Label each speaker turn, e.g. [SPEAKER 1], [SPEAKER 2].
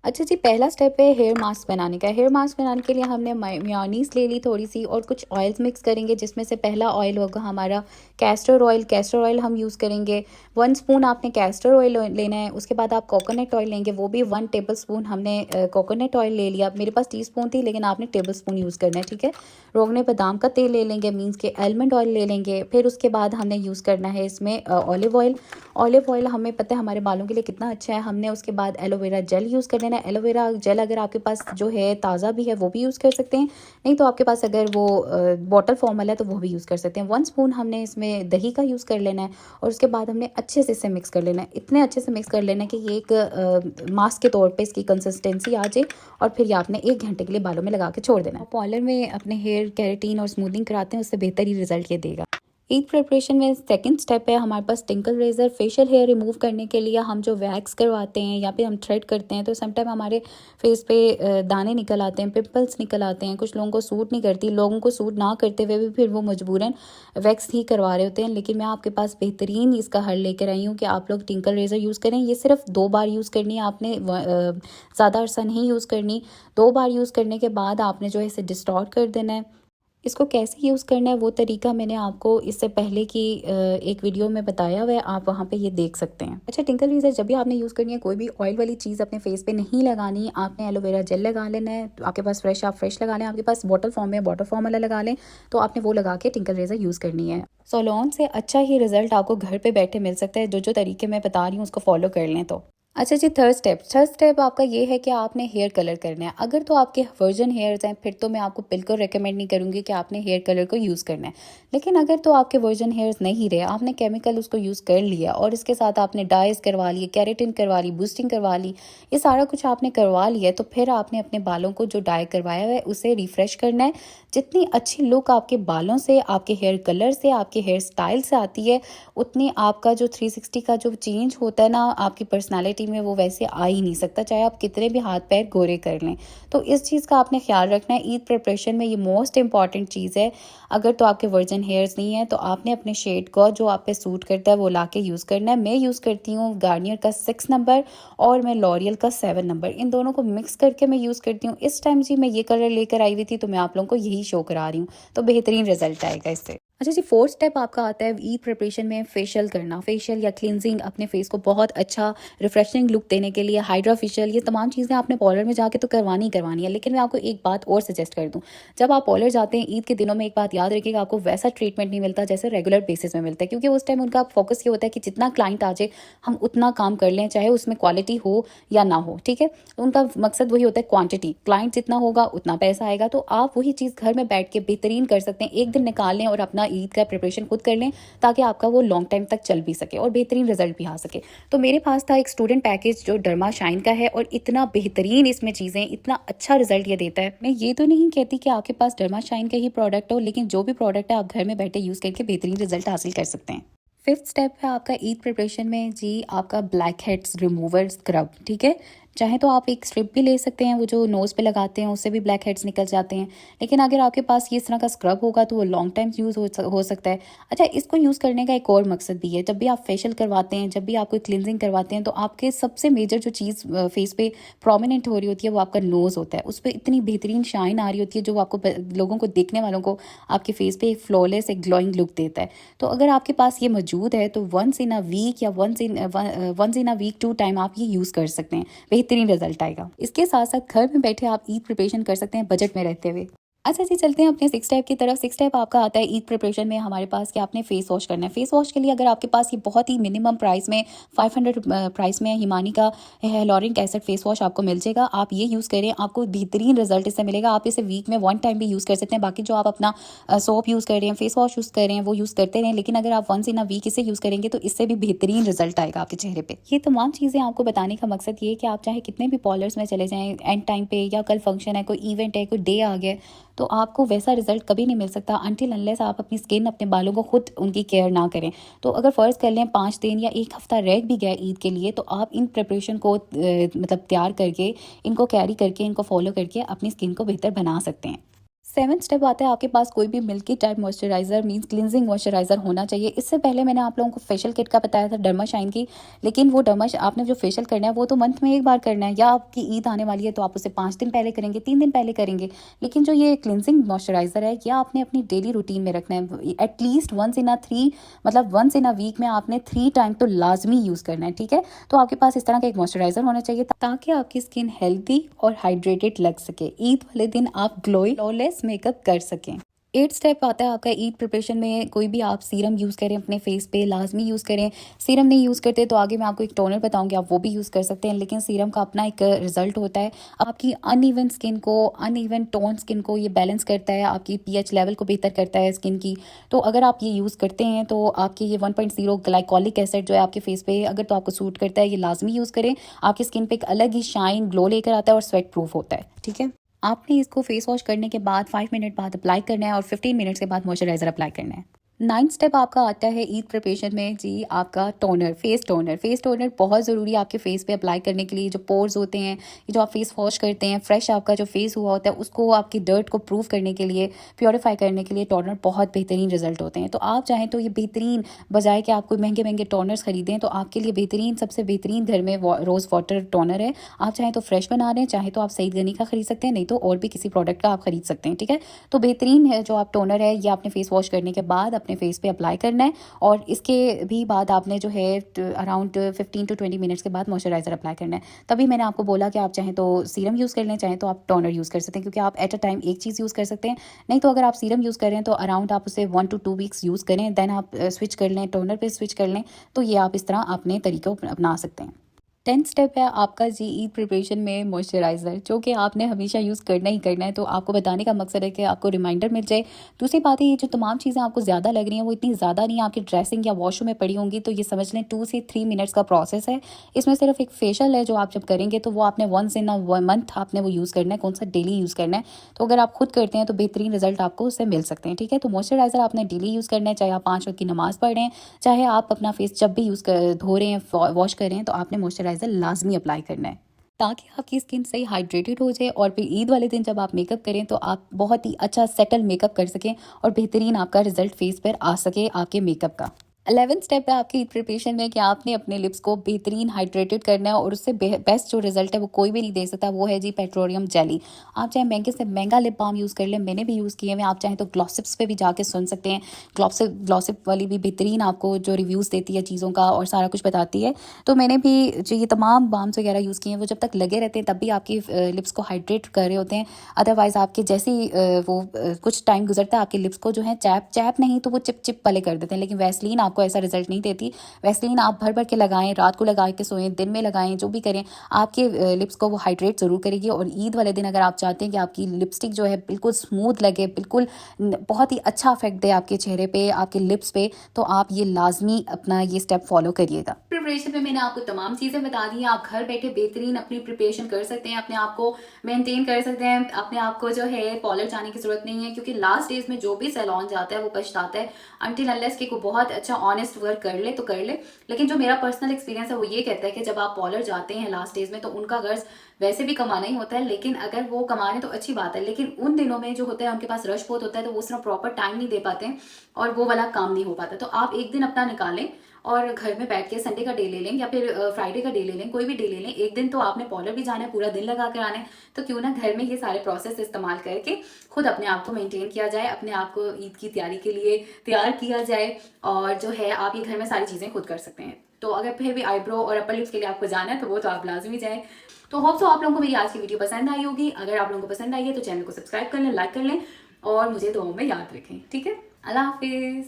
[SPEAKER 1] अच्छा जी, पहला स्टेप है हेयर मास्क बनाने का। हेयर मास्क बनाने के लिए हमने मेयोनीज़ ले ली थोड़ी सी और कुछ ऑयल्स मिक्स करेंगे, जिसमें से पहला ऑयल होगा हमारा कैस्टर ऑयल। कैस्टर ऑयल हम यूज़ करेंगे। 1 स्पून आपने कैस्टर ऑयल लेना है। उसके बाद आप कोकोनट ऑयल लेंगे, वो भी 1 टेबल स्पून हमने कोकोनट ऑयल ले लिया। मेरे पास टीस्पून थी लेकिन आपने टेबल स्पून यूज़ करना है, ठीक है। रोगने बादाम का तेल ले लेंगे, मीन्स के आलमंड ऑयल ले लेंगे। फिर उसके बाद हमने यूज़ करना है इसमें ऑलिव ऑयल। ऑलिव ऑयल हमें पता है हमारे बालों के लिए कितना अच्छा है। हमने उसके बाद एलोवेरा जेल यूज़ कर लेना है। एलोवेरा जेल अगर आपके पास जो है ताज़ा भी है वो भी यूज़ कर सकते हैं, नहीं तो आपके पास अगर वो बॉटल फॉर्म वाला है तो वो भी यूज़ कर सकते हैं। 1 स्पून हमने इसमें दही का यूज़ कर लेना है और उसके बाद हमने अच्छे से इसे मिक्स कर लेना है। इतने अच्छे से मिक्स कर लेना है कि ये एक मास्क के तौर पर इसकी कंसिस्टेंसी आ जाए और फिर ये आपने 1 घंटे के लिए बालों में लगा के छोड़ देना है। पार्लर में अपने हेयर केराटिन और स्मूथिंग कराते हैं, उससे बेहतर ही रिजल्ट ये देगा। ईद प्रिपरेशन में सेकंड स्टेप है हमारे पास Tinkle razor. Facial hair remove करने के लिए हम जो वैक्स करवाते हैं या फिर हम थ्रेड करते हैं तो समटाइम हमारे फेस पे दाने निकल आते हैं, पिंपल्स निकल आते हैं। कुछ लोगों को सूट नहीं करती, लोगों को सूट ना करते हुए भी फिर वो मजबूरन वैक्स ही करवा रहे होते हैं। लेकिन मैं आपके पास बेहतरीन इसका हल लेकर आई हूँ कि आप लोग टिंकल रेज़र यूज़ करें। ये सिर्फ 2 बार यूज़ करनी है आपने, ज़्यादा अरसा नहीं यूज़ करनी। 2 बार यूज़ करने के बाद आपने जो है इसे डिस्टॉर्ट कर देना है। इसको कैसे यूज़ करना है वो तरीका मैंने आपको इससे पहले की एक वीडियो में बताया हुआ है, आप वहाँ पे ये देख सकते हैं। अच्छा, टिंकल रेज़र जब भी आपने यूज़ करनी है, कोई भी ऑयल वाली चीज़ अपने फेस पे नहीं लगानी। आपने एलोवेरा जेल लगा लेना है, तो आपके पास फ्रेश आप फ्रेश लगा लें, आपके पास बॉटल फॉर्म में बॉटल फॉर्म वाला लगा लें, तो आपने वो लगा के टिंकल रेज़र यूज़ करनी है। सैलून से अच्छा ही रिजल्ट आपको घर पे बैठे मिल सकता है। जो तरीके मैं बता रही हूँ उसको फॉलो कर लें तो। अच्छा जी, थर्ड स्टेप आपका ये है कि आपने हेयर कलर करना है। अगर तो आपके वर्जन हेयर्स हैं फिर तो मैं आपको बिल्कुल रेकमेंड नहीं करूँगी कि आपने हेयर कलर को यूज़ करना है। लेकिन अगर तो आपके वर्जन हेयर्स नहीं रहे, आपने केमिकल उसको यूज़ कर लिया और इसके साथ आपने डाइज करवा लिए, केराटिन करवा ली, बूस्टिंग करवा ली, ये सारा कुछ आपने करवा लिया है, तो फिर आपने अपने बालों को जो डाई करवाया हुआ है उसे रिफ़्रेश करना है। जितनी अच्छी लुक आपके बालों से, आपके हेयर कलर से, आपके हेयर स्टाइल से आती है, उतनी आपका जो 360 का जो चेंज होता है ना आपकी पर्सनालिटी में, वो वैसे आ ही नहीं सकता, चाहे आप कितने भी हाथ पैर गोरे कर लें। तो इस चीज़ का आपने ख्याल रखना है। ईद प्रिपरेशन में ये मोस्ट इंपॉर्टेंट चीज़ है। अगर तो आपके वर्जन हेयर्स नहीं है तो आपने अपने शेड को जो आप पे सूट करता है वो ला के यूज़ करना है। मैं यूज़ करती हूँ गार्नियर का 6 नंबर और मैं लॉरियल का 7 नंबर, इन दोनों को मिक्स करके मैं यूज़ करती हूँ। इस टाइम जी मैं ये कलर लेकर आई हुई थी तो मैं आप लोगों को यही शो करा रही हूँ, तो बेहतरीन रिजल्ट आएगा इससे। अच्छा जी, फोर्थ स्टेप आपका आता है ईद प्रिपरेशन में फेशियल करना। फेशियल या क्लिनजिंग अपने फेस को बहुत अच्छा रिफ्रेशिंग लुक देने के लिए, हाइड्रा फेशियल, ये तमाम चीज़ें आपने पार्लर में जाके तो करवानी ही करवानी है। लेकिन मैं आपको एक बात और सजेस्ट कर दूं, जब आप पार्लर जाते हैं ईद के दिनों में, एक बात याद रखिएगा, आपको वैसा ट्रीटमेंट नहीं मिलता जैसे रेगुलर बेसिस में मिलता है, क्योंकि उस टाइम उनका फोकस ये होता है कि जितना क्लाइंट आ जाए हम उतना काम कर लें, चाहे उसमें क्वालिटी हो या ना हो, ठीक है। उनका मकसद वही होता है, क्वांटिटी। क्लाइंट जितना होगा उतना पैसा आएगा। तो आप वही चीज़ घर में बैठ के बेहतरीन कर सकते हैं। एक दिन निकाल लें और अपना ईद का प्रिपरेशन खुद कर लें, ताकि आपका वो लॉन्ग टाइम तक चल भी सके और बेहतरीन रिजल्ट भी आ सके। तो मेरे पास था एक स्टूडेंट पैकेज जो डर्मा शाइन का है और इतना बेहतरीन इसमें चीज़ें, इतना अच्छा रिजल्ट ये देता है। मैं ये तो नहीं कहती कि आपके पास डर्मा शाइन का ही प्रोडक्ट हो, लेकिन जो भी प्रोडक्ट है आप घर में बैठे यूज़ करके बेहतरीन रिजल्ट हासिल कर सकते हैं। फिफ्थ स्टेप है आपका ईद प्रिपरेशन में जी, आपका ब्लैक हेड्स रिमूवर स्क्रब, ठीक है। चाहे तो आप एक स्ट्रिप भी ले सकते हैं, वो जो नोज़ पे लगाते हैं उससे भी ब्लैक हेड्स निकल जाते हैं। लेकिन अगर आपके पास ये इस तरह का स्क्रब होगा तो वो लॉन्ग टाइम यूज़ हो सकता है। अच्छा, इसको यूज़ करने का एक और मकसद भी है। जब भी आप फेशियल करवाते हैं, जब भी आप कोई क्लिनजिंग करवाते हैं, तो आपके सबसे मेजर जो चीज़ फेस पे प्रोमिनेंट हो रही होती है वो आपका नोज़ होता है। उस पर इतनी बेहतरीन शाइन आ रही होती है जो आपको लोगों को, देखने वालों को, आपके फेस पे एक फ्लॉलेस, एक ग्लोइंग लुक देता है। तो अगर आपके पास ये मौजूद है तो वंस इन अ वीक या once in a week 2 time आप ये यूज़ कर सकते हैं, बेहतरीन रिजल्ट आएगा। इसके साथ साथ घर में बैठे आप ईद प्रिपरेशन कर सकते हैं बजट में रहते हुए। अच्छा जी, चलते हैं अपने 6 स्टेप की तरफ। 6 स्टेप आपका आता है ईद प्रिपरेशन में हमारे पास कि आपने फेस वॉश करना है। फेस वॉश के लिए अगर आपके पास ये बहुत ही मिनिमम प्राइस में 500 प्राइस में हिमानी का हियालुरोनिक एसिड फेस वॉश आपको मिल जाएगा। आप ये यूज़ करें, आपको बेहतरीन रिजल्ट इससे मिलेगा। आप इसे वीक में 1 टाइम भी यूज़ कर सकते हैं। बाकी जो आप अपना सोप यूज़ कर रहे हैं, फेस वॉश यूज़ कर रहे हैं, वो यूज़ करते रहें। लेकिन अगर आप वंस इन अ वीक इसे यूज़ करेंगे तो इससे भी बेहतरीन रिजल्ट आएगा आपके चेहरे पे। ये तमाम चीज़ें आपको बताने का मकसद ये है कि आप चाहे कितने भी पार्लर्स में चले जाएं एंड टाइम पे, या कल फंक्शन है, कोई इवेंट है, कोई डे आ गया, तो आपको वैसा रिजल्ट कभी नहीं मिल सकता अनटिल अनलेस आप अपनी स्किन, अपने बालों को खुद उनकी केयर ना करें। तो अगर फ़र्ज़ कर लें 5 दिन या 1 हफ़्ता रह भी गया ईद के लिए, तो आप इन प्रिपरेशन को मतलब तैयार करके, इनको कैरी करके, इनको फॉलो करके अपनी स्किन को बेहतर बना सकते हैं। 7th स्टेप आता है आपके पास कोई भी milky type moisturiser means cleansing moisturiser होना चाहिए। इससे पहले मैंने आप लोगों को फेशियल किट का बताया था डर्मा शाइन की, लेकिन वो डर्मा आपने जो फेशियल करना है वो तो मंथ में एक बार करना है, या आपकी ईद आने वाली है तो आप उसे 5 दिन पहले करेंगे, 3 दिन पहले करेंगे। लेकिन जो ये क्लिनजिंग मॉइस्चराइज़र है यह आपने अपनी डेली रूटीन में रखना है। At least once in a week में आपने 3 टाइम तो लाजमी यूज़ करना है, ठीक है। तो आपके पास इस तरह का एक मॉइस्चराइज़र होना चाहिए ताकि आपकी स्किन हेल्दी और हाइड्रेटेड लग सके। ईद वाले दिन आप ग्लोइंग फ्लॉलेस मेकअप कर सकें। 8th स्टेप आता है आपका ईद प्रिपरेशन में। कोई भी आप सीरम यूज़ करें अपने फेस पे, लाजमी यूज़ करें। सीरम नहीं यूज़ करते तो आगे मैं आपको एक टोनर बताऊंगी, आप वो भी यूज़ कर सकते हैं, लेकिन सीरम का अपना एक रिजल्ट होता है। आपकी अनइवन टोन स्किन को ये बैलेंस करता है, आपकी पीएच लेवल को बेहतर करता है स्किन की। तो अगर आप ये यूज़ करते हैं तो आपकी ये 1.0 ग्लाइकोलिक एसिड जो है आपके फेस पे अगर तो आपको सूट करता है, ये लाजमी यूज़ करें। आपकी स्किन पे एक अलग ही शाइन ग्लो लेकर आता है और स्वेट प्रूफ होता है, ठीक है। आपने इसको फेस वॉश करने के बाद 5 मिनट बाद अप्लाई करना है और 15 मिनट्स के बाद मॉइस्चराइज़र अप्लाई करना है। 9th स्टेप आपका आता है ईद प्रिपरेशन में जी, आपका टोनर, फेस टोनर बहुत ज़रूरी है आपके फेस पे अप्लाई करने के लिए। जो पोर्स होते हैं, ये जो आप फेस वॉश करते हैं, फ्रेश आपका जो फेस हुआ होता है उसको आपकी डर्ट को प्रूव करने के लिए, प्योरीफाई करने के लिए टोनर बहुत बेहतरीन रिजल्ट होते हैं। तो आप चाहें तो ये बेहतरीन, बजाय कि आप कोई महंगे टोनर्स खरीदें, तो आपके लिए बेहतरीन, सबसे बेहतरीन घर में रोज़ वाटर टोनर है। आप चाहें तो फ्रेश बना रहे हैं, चाहे तो आप सईद गनी का खरीद सकते हैं, नहीं तो और भी किसी प्रोडक्ट का आप खरीद सकते हैं, ठीक है। तो बेहतरीन है जो आप टोनर है ये आपने फेस वॉश करने के बाद अपने फेस पे अप्लाई करना है, और इसके भी बाद आपने जो है अराउंड 15 to 20 मिनट्स के बाद मॉइस्चराइज़र अप्लाई करना है। तभी मैंने आपको बोला कि आप चाहें तो सीरम यूज़ कर लें, चाहें तो आप टोनर यूज़ कर सकते हैं, क्योंकि आप एट अ टाइम एक चीज़ यूज़ कर सकते हैं। नहीं तो अगर आप सीरम यूज़ कर रहे हैं तो अराउंड आप उसे 1 to 2 वीक्स यूज़ करें, देन आप स्विच कर लें, टोनर पे स्विच कर लें। तो ये आप इस तरह अपने तरीक़ों अपना सकते हैं। 10th स्टेप है आपका जी ईद प्रिपरेशन में मॉइस्चराइज़र, जो कि आपने हमेशा यूज़ करना ही करना है। तो आपको बताने का मकसद है कि आपको रिमाइंडर मिल जाए। दूसरी बात है, ये जो तमाम चीज़ें आपको ज़्यादा लग रही हैं वो इतनी ज़्यादा नहीं, आपकी ड्रेसिंग या वॉशरूम में पड़ी होंगी, तो ये समझ लें 2 से 3 मिनट्स का प्रोसेस है। इसमें सिर्फ एक फेशियल है जो आप जब करेंगे तो वो आपने वंस इन अ मंथ आपने वो यूज़ करना है, कौन सा डेली यूज़ करना है। तो अगर आप खुद करते हैं तो बेहतरीन रिजल्ट आपको उससे मिल सकते हैं, ठीक है। तो मॉइस्चराइज़र आपने डेली यूज़ करना है, चाहे आप 5 वक्त की नमाज़ पढ़ रहे हैं, चाहे आप अपना फेस जब भी धो रहे हैं, वॉश कर रहे हैं, तो आपने मॉइस्चराइज़र लाजमी अप्लाई करना है, ताकि आपकी स्किन सही हाइड्रेटेड हो जाए और फिर ईद वाले दिन जब आप मेकअप करें तो आप बहुत ही अच्छा सेटल मेकअप कर सकें और बेहतरीन आपका रिजल्ट फेस पर आ सके आपके मेकअप का। 11th स्टेप है आपकी प्रिपरेशन में कि आपने अपने लिप्स को बेहतरीन हाइड्रेटेड करना है, और उससे बेस्ट जो रिजल्ट है वो कोई भी नहीं दे सकता, वो है जी पेट्रोलियम जेली। आप चाहे महंगे से महंगा लिप बाम यूज़ कर लें, मैंने भी यूज़ किए हैं। आप चाहें तो ग्लॉसिप्स पे भी जाके सुन सकते हैं, ग्लॉसिप वाली भी बेहतरीन आपको जो रिव्यूज़ देती है चीज़ों का और सारा कुछ बताती है। तो मैंने भी जो ये तमाम बाम्स वगैरह यूज़ किए हैं, वो जब तक लगे रहते हैं तब भी आपकी लिप्स को हाइड्रेट कर रहे होते हैं। अदरवाइज़ आपके जैसे ही कुछ टाइम गुजरता है आपके लिप्स को जो है चैप नहीं तो वो चिप वाले कर देते हैं। लेकिन वैसलीन आपको ऐसा रिजल्ट नहीं देती। वैसलीन आप भर के लगाएं, रात को लगा के सोएं, दिन में लगाएं, जो भी करें, आपके लिप्स को वो हाइड्रेट ज़रूर करेगी। और ईद वाले दिन अगर आप चाहते हैं कि आपकी लिपस्टिक जो है बिल्कुल स्मूथ लगे, बिल्कुल बहुत ही अच्छा इफेक्ट दे आपके चेहरे पे, आपके लिप्स पे, तो आप ये लाजमी अपना ये स्टेप फॉलो करिएगा। प्रिपरेशन में मैंने आपको तमाम चीज़ें बता दी हैं। आप घर बैठे बेहतरीन अपनी प्रिपरेशन कर सकते हैं, अपने आप को मेंटेन कर सकते हैं, अपने आप को जो है पार्लर जाने की ज़रूरत नहीं है, क्योंकि लास्ट डेज में जो भी सैलून जाता है वो पछताता है अनटिल अनलेस कि कोई बहुत अच्छा ऑनेस्ट वर्क कर ले तो कर ले। लेकिन जो मेरा पर्सनल एक्सपीरियंस है वो ये कहता है कि जब आप पार्लर जाते हैं लास्ट डेज में तो उनका गर्ज वैसे भी कमाना ही होता है, लेकिन अगर वो कमा रहे तो अच्छी बात है, लेकिन उन दिनों में जो होता है उनके पास रश बहुत होता है, तो वो उसमें प्रॉपर टाइम नहीं दे पाते हैं और वो वाला काम नहीं हो पाता। तो आप एक दिन अपना निकालें और घर में बैठ के संडे का डे ले लें या फिर फ्राइडे का डे ले लें, कोई भी डे ले लें। एक दिन तो आपने पार्लर भी जाना है, पूरा दिन लगा कर आना है, तो क्यों ना घर में ये सारे प्रोसेस इस्तेमाल करके खुद अपने आप को मेंटेन किया जाए, अपने आप को ईद की तैयारी के लिए तैयार किया जाए। और जो है आप ये घर में सारी चीज़ें खुद कर सकते हैं। तो अगर फिर भी आईब्रो और अपर लिप्स के लिए आपको जाना है तो वो तो आप लाजमी जाए। तो होप सो आप लोगों को मेरी आज की वीडियो पसंद आई होगी। अगर आप लोगों को पसंद आई है तो चैनल को सब्सक्राइब कर लें, लाइक कर लें और मुझे दुआओं में याद रखें, ठीक है। अल्लाह हाफिज़।